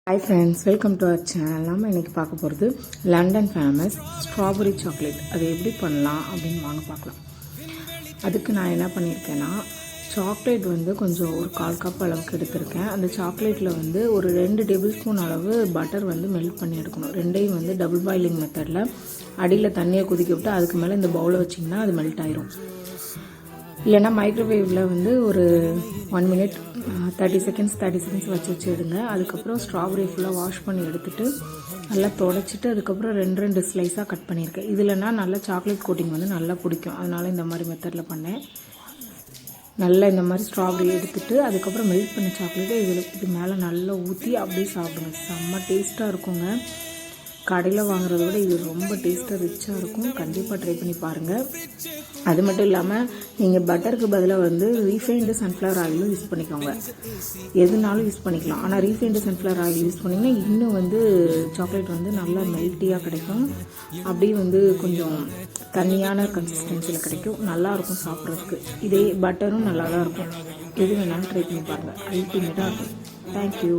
Hi friends, welcome to our channel. நம்ம இன்றைக்கி பார்க்க போகிறது லண்டன் ஃபேமஸ் ஸ்ட்ராபெரி சாக்லேட். அது எப்படி பண்ணலாம் அப்படின்னு வாங்க பார்க்கலாம். அதுக்கு நான் என்ன பண்ணியிருக்கேன்னா, சாக்லேட் கொஞ்சம் ஒரு 1/4 கப் அளவுக்கு எடுத்திருக்கேன். அந்த சாக்லேட்டில் ஒரு 2 டேபிள் ஸ்பூன் அளவு பட்டர் மெல்ட் பண்ணி எடுக்கணும். ரெண்டையும் டபுள் பாயிலிங் மெத்தடில் அடியில் தண்ணியை கொதிக்க விட்டு அதுக்கு மேலே இந்த பவுலை வச்சிங்கன்னா அது மெல்ட் ஆயிரும். இல்லைனா மைக்ரோவேவில் ஒரு 1 மினிட் 30 செகண்ட்ஸ் வச்சு எடுங்க. அதுக்கப்புறம் ஸ்ட்ராபெரி ஃபுல்லாக வாஷ் பண்ணி எடுத்துகிட்டு நல்லா தொடச்சிட்டு அதுக்கப்புறம் 2 ஸ்லைஸாக கட் பண்ணியிருக்கேன். இதில்னா நல்லா சாக்லேட் கோட்டிங் நல்லா பிடிக்கும். அதனால் இந்த மாதிரி மெத்தடில் பண்ணேன். நல்லா இந்த மாதிரி ஸ்ட்ராபெரி எடுத்துகிட்டு அதுக்கப்புறம் மெல்ட் பண்ண சாக்லேட்டை இது மேலே நல்லா ஊற்றி அப்படியே சாப்பிடுங்க. செம்ம டேஸ்ட்டாக இருக்குங்க. கடையில் வாங்குறத விட இது ரொம்ப டேஸ்ட்டாக ரிச்சாக இருக்கும். கண்டிப்பாக ட்ரை பண்ணி பாருங்கள். அது மட்டும் இல்லாமல் நீங்கள் பட்டருக்கு பதிலாக ரீஃபைண்டு சன்ஃப்ளவர் ஆயிலும் யூஸ் பண்ணிக்கோங்க. எதுனாலும் யூஸ் பண்ணிக்கலாம். ஆனால் ரீஃபைண்டு சன்ஃப்ளவர் ஆயில் யூஸ் பண்ணிங்கன்னா இன்னும் சாக்லேட் நல்லா மெல்ட்டியாக கிடைக்கும். அப்படியே கொஞ்சம் தண்ணியான கன்சிஸ்டன்சியில் கிடைக்கும். நல்லாயிருக்கும் சாப்பிட்றதுக்கு. இதே பட்டரும் நல்லா தான் இருக்கும். எது வேணாலும் ட்ரை பண்ணி பாருங்கள். அல்டிமேட்டாக இருக்கும். தேங்க்யூ.